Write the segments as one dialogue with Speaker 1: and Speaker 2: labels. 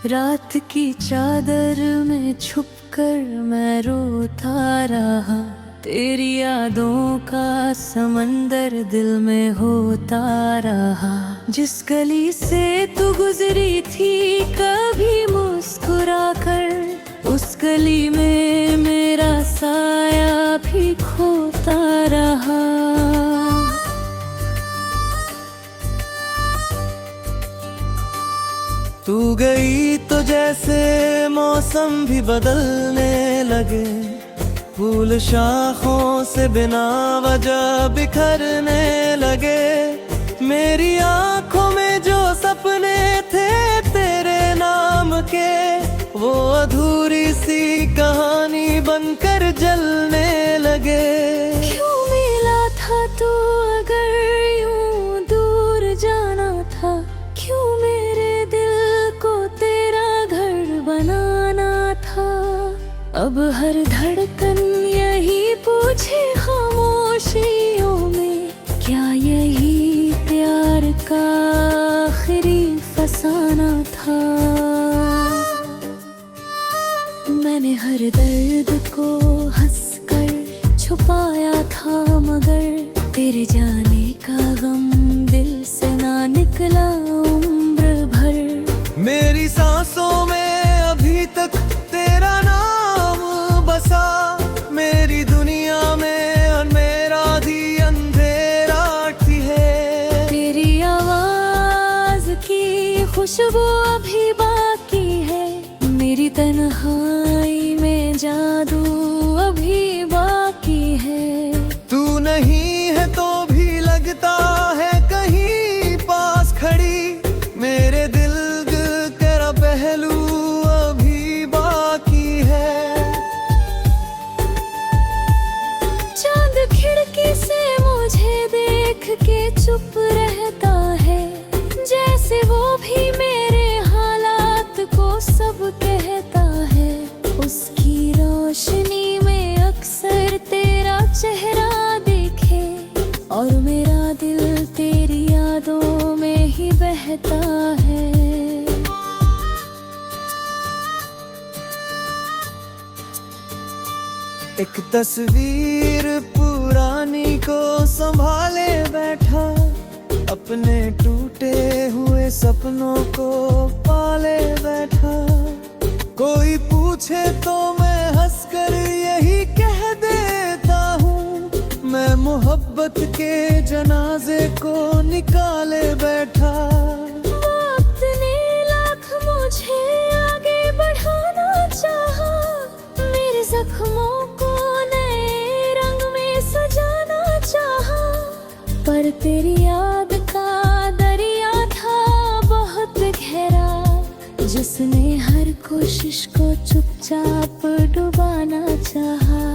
Speaker 1: रात की चादर में छुपकर मैं रोता रहा, तेरी यादों का समंदर दिल में होता रहा। जिस गली से तू गुजरी थी कभी मुस्कुरा कर, उस गली में मेरा साया भी खोता रहा।
Speaker 2: तू गई तो जैसे मौसम भी बदलने लगे, फूल शाखों से बिना वजह बिखरने लगे। मेरी आंखों में जो सपने थे तेरे नाम के, वो अधूरी सी कहानी बनकर जलने लगे।
Speaker 1: क्यों मिला था तू अगर यूं दूर जाना था, क्यों मेरे दिल को तेरा घर बनाना था। अब हर धड़कन यही पूछे खामोशियों में, क्या यही प्यार का आखिरी फसाना था। मैंने हर दर्द को हंसकर छुपाया था, मगर तेरे जाने का गम दिल से ना निकला उम्र भर।
Speaker 2: मेरी सांसों में अभी तक तेरा नाम बसा, मेरी दुनिया में मेरा धी अंधेरा है।
Speaker 1: तेरी आवाज की खुशबू अभी बाकी है, मेरी तन्हाई में जादू अभी बाकी है।
Speaker 2: तू नहीं है तो भी लगता है कहीं पास खड़ी, मेरे दिल तेरा पहलू अभी बाकी है।
Speaker 1: चांद खिड़की से मुझे देख के चुप रहता है, जैसे वो भी मेरे हालात को सब कहता है। उसकी रोशनी में अक्सर तेरा चेहरा देखे, और मेरा दिल तेरी यादों में ही बहता है।
Speaker 2: एक तस्वीर पुरानी को संभाले बैठा, अपने टूटे हुए सपनों को पाले बैठा। कोई पूछे तो मैं हंसकर यही कह देता हूँ, मैं मोहब्बत के जनाजे को निकाले बैठा।
Speaker 1: वक्त ने लाख मुझे आगे बढ़ाना चाहा, मेरे जख्मों को नए रंग में सजाना चाहा, पर तेरी याद का दरिया था बहुत गहरा, जिसने हर कोशिश को चुपचाप डुबाना चाहा।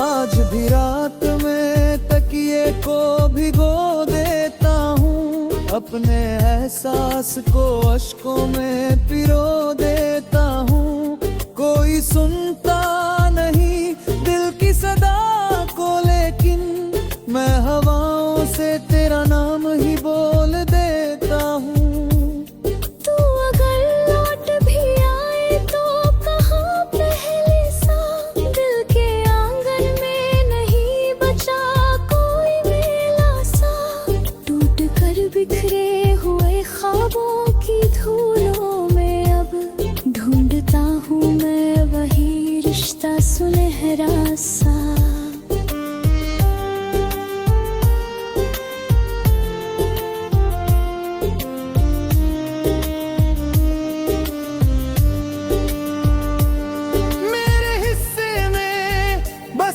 Speaker 2: आज भी रात में तकिए को भिगो देता हूँ, अपने एहसास को अश्कों में पिरो देता हूँ। कोई सुनता नहीं दिल की सदा को, लेकिन मैं हवाओं से तेरा नाम ही बोल देता हूँ।
Speaker 1: तू अगर लौट भी आए तो कहाँ पहले सा, दिल के आंगन में नहीं बचा कोई मेला सा। टूट कर बिखरे हुए ख्वाबों की धूलों में अब ढूंढता हूँ मैं वही रिश्ता सुनहरा सा।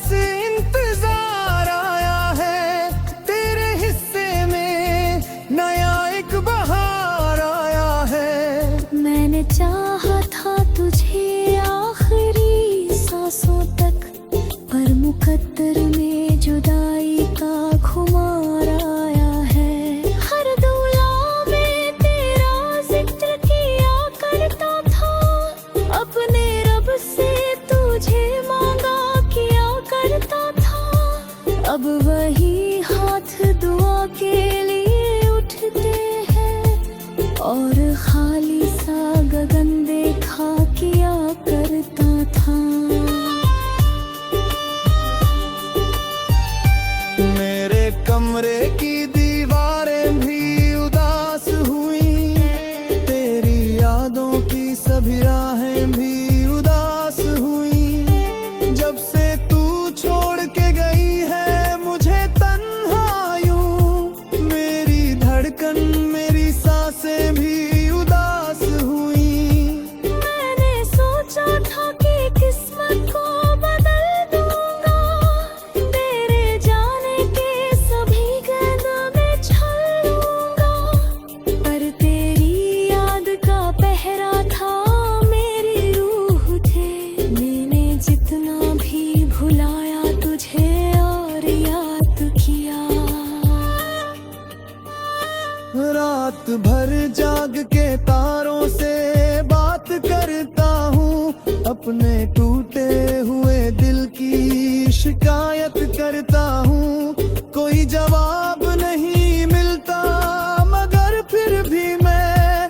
Speaker 2: इंतजार आया है, तेरे हिस्से में नया एक बहार आया है।
Speaker 1: मैंने चाहा था तुझे आखिरी सांसों तक, पर मुकद्दर में जुदाई का खुमार आया है। हर दुआ में तेरा जिक्र किया करता था, अपने रब से तुझे मांगा किया करता था। अब वही हाथ दुआ के लिए उठते हैं, और खाली सा गगन देखा किया करता था।
Speaker 2: मेरे कमरे की दीवारें भी उदास हुई, तेरी यादों की सभी राहें भी उदास हुई। जब से तू छोड़ के गई है मुझे तन्हा यूं, मेरी धड़कन मेरी सांसें भी उदास हुई।
Speaker 1: मैंने सोचा था कि किस्मत को बदल दूंगा, तेरे जाने के सभी गेंदों में छल लूंगा। पर तेरी याद का पहरा था मेरी रूह थे, मैंने जितना भी भुलाया तुझे और याद किया।
Speaker 2: रात भर जाग के तारों से बात करता हूँ, अपने टूटे हुए दिल की शिकायत करता हूँ। कोई जवाब नहीं मिलता मगर फिर भी मैं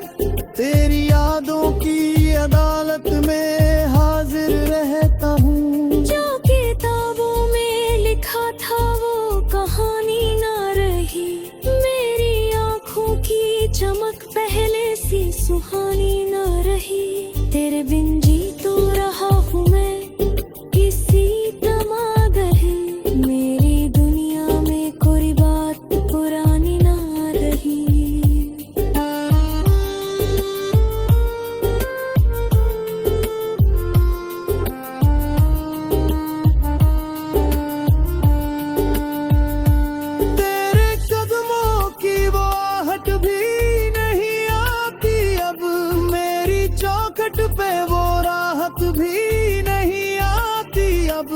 Speaker 2: तेरी यादों की अदालत में हाजिर रहता हूँ।
Speaker 1: जो किताबों में लिखा था वो कहानी ना रही, मेरी आँखों की चमक पहले सी सुहानी ना रही। तेरे बिन जी तो रहा हूँ मैं किसी तमागही, मेरी दुनिया में कोई बात पुरानी ना रही।
Speaker 2: तेरे कदमों की वो आहट भी नहीं आती अब, मेरी चौखट पे वो राहत भी नहीं आती अब।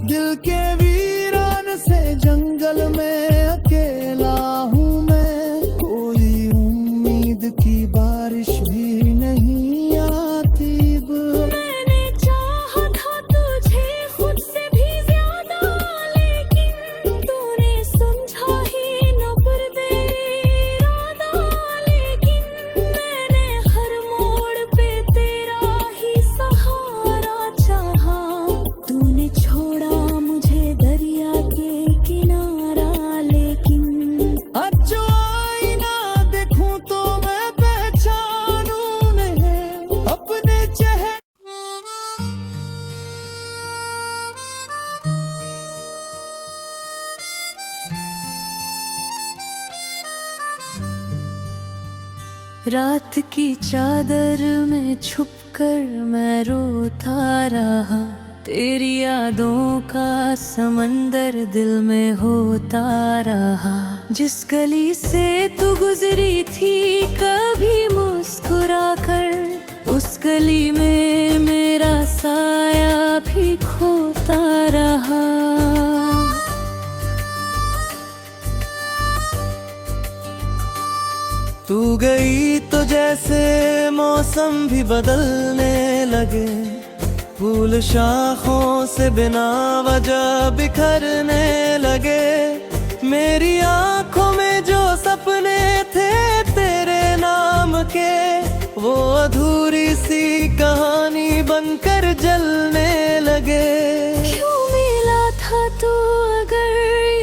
Speaker 2: दिल के वीरान से जंगल में अकेला हूँ मैं, कोई उम्मीद की बारिश भी नहीं आती अब।
Speaker 1: मैंने चाहा था तुझे खुद से भी ज्यादा, लेकिन तूने समझा ही न पर्दे इरादा। लेकिन मैंने हर मोड़ पे तेरा ही सहारा चाहा, तूने छोड़ा मुझे दरिया के किनारा। लेकिन
Speaker 2: आज जो आईना देखूं तो मैं पहचानूं नहीं अपने चेहरे।
Speaker 1: रात की चादर में छुपकर मैं रोता रहा, तेरी यादों का समंदर दिल में होता रहा। जिस गली से तू गुजरी थी कभी मुस्कुरा कर, उस गली में मेरा साया भी खोता रहा।
Speaker 2: तू गई तो जैसे मौसम भी बदलने लगे, फूल शाखों से बिना वजह बिखरने लगे। मेरी आंखों में जो सपने थे तेरे नाम के, वो अधूरी सी कहानी बनकर जलने लगे।
Speaker 1: क्यों मिला था तू अगर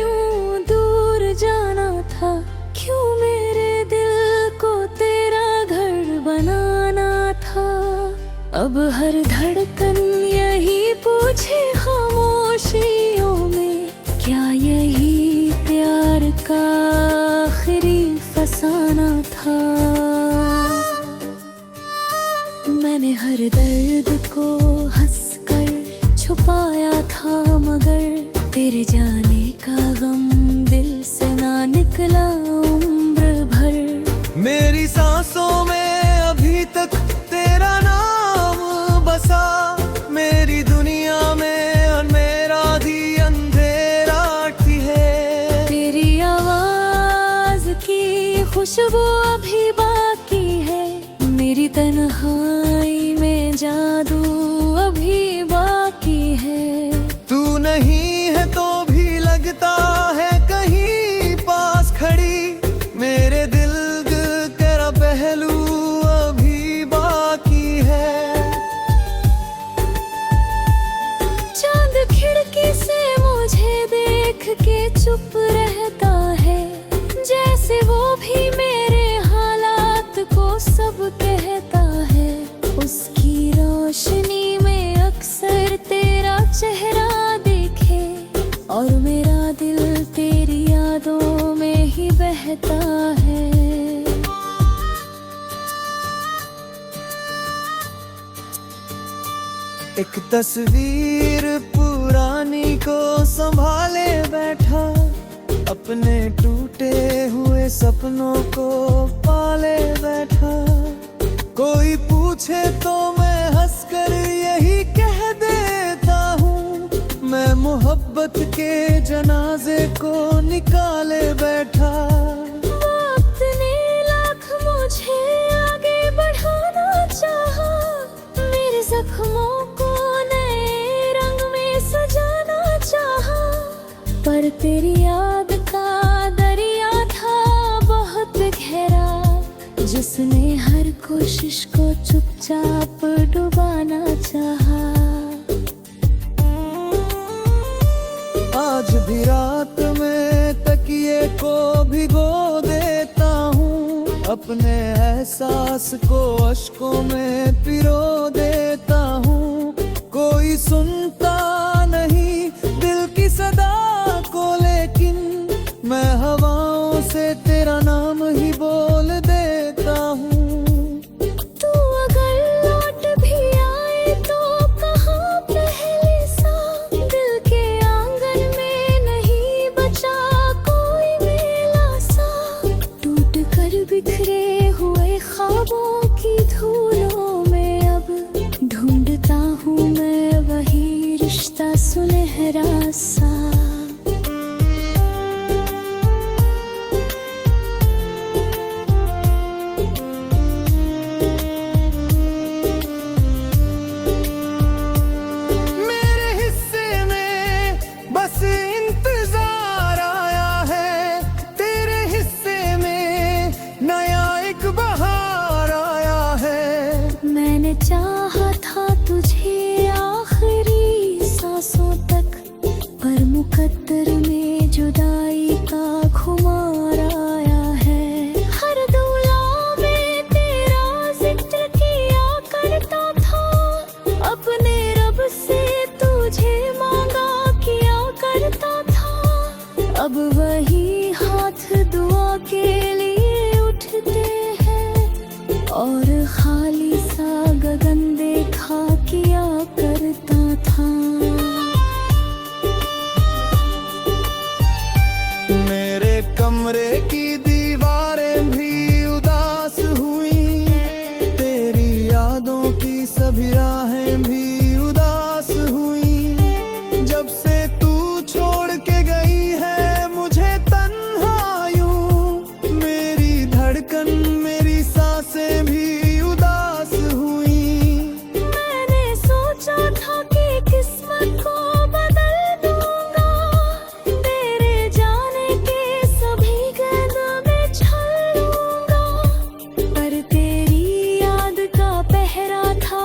Speaker 1: यूं दूर जाना था, क्यों मेरे दिल को तेरा घर बनाना था। अब हर धड़कन यही पूछे खामोशियों में, क्या यही प्यार का आखिरी फसाना था। मैंने हर दर्द को हंसकर छुपाया था, मगर तेरे जाने का गम दिल से ना निकला उम्र भर।
Speaker 2: मेरी सांसों में अभी तक तेरा नाम बसा, मेरी दुनिया में और मेरा दी अंधेरा भी है।
Speaker 1: तेरी आवाज की खुशबू अभी बाकी है, मेरी तन्हाई में जादू अभी बाकी है।
Speaker 2: तू नहीं है तो भी लगता है कहीं पास खड़ी, मेरे दिल तेरा पहलू
Speaker 1: रोशनी में अक्सर तेरा चेहरा देखे, और मेरा दिल तेरी यादों में ही बहता है।
Speaker 2: एक तस्वीर पुरानी को संभाले बैठा, अपने टूटे हुए सपनों को पाले बैठा। कोई पूछे तो मैं हंसकर यही कह देता हूँ, मैं मोहब्बत के जनाजे को निकाले बैठा।
Speaker 1: वक्त ने लाख मुझे आगे बढ़ाना चाहा, मेरे जख्मों को नए रंग में सजाना चाहा, पर तेरी याद का दरिया था बहुत गहरा, जिसने हर कोशिश को चुपचाप डुबाना चाहा।
Speaker 2: आज भी रात में तकिए को भिगो देता हूँ, अपने एहसास को अश्कों में पिरो देता हूँ। कोई सुनता नहीं दिल की सदा को, लेकिन मैं हवाओं से तेरा नाम ही बोल देता हूँ।
Speaker 1: तू अगर लौट भी आए तो कहाँ पहले सा, दिल के आंगन में नहीं बचा कोई मेला सा। टूट कर बिखरे हुए ख्वाबों की धूलों में अब ढूंढता हूँ मैं वही रिश्ता सुनहरा सा।
Speaker 2: इंतजार आया है, तेरे हिस्से में नया एक बहार आया है।
Speaker 1: मैंने चाहा था तुझे आखिरी सांसों तक, पर मुकद्दर में जुदाई का खुमार आया है। हर दुआ में तेरा जिक्र किया करता था, अपने रब से तुझे मांगा किया करता था। अब वही हाथ दुआ के लिए उठते हैं, और खाली सा गगन देखा किया करता था।
Speaker 2: मेरे कमरे की दीवारें भी उदास हुई, तेरी यादों की सभी राहें भी उदास हुई। जब से तू छोड़ के गई है मुझे तन्हा यूं, मेरी धड़कन मेरी सांसें भी उदास हुई।
Speaker 1: मैंने सोचा था कि किस्मत को बदल दूंगा, तेरे जाने के सभी गैद में छल लूंगा, पर तेरी याद का पहरा था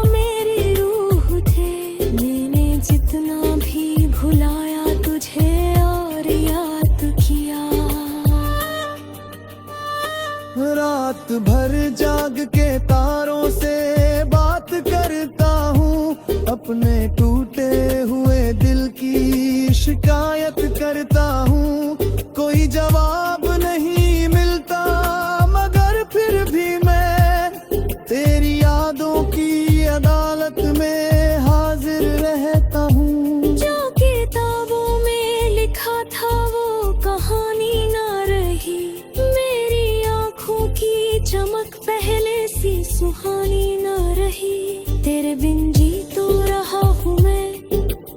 Speaker 1: मेरी रूह थे। मैंने जितना भी भुलाया तुझे और याद किया।
Speaker 2: रात भर जाग के तारों से बात करता हूँ, अपने टूटे हुए दिल की शिकायत करता हूँ। कोई जवाब नहीं मिलता, मगर फिर भी मैं तेरी यादों की अदालत में हाजिर रहता हूँ।
Speaker 1: जो किताबों में लिखा था वो कहानी ना रही, मेरी आँखों की चमक पहले सी सुहानी ना रही। तेरे बिन जी तो रहा हूँ मैं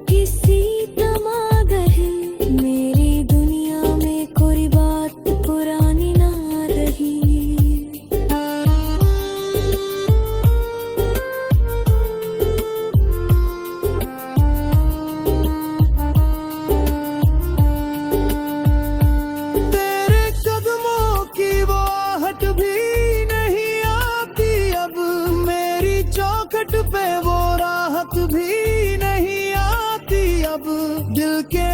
Speaker 1: किसी तमागही, मेरी दुनिया में कोई बात पुरानी ना रही।
Speaker 2: तेरे कदमों की वो आहट भी नहीं आती अब, मेरी चौखट पे वो राहत भी नहीं आती अब। दिल के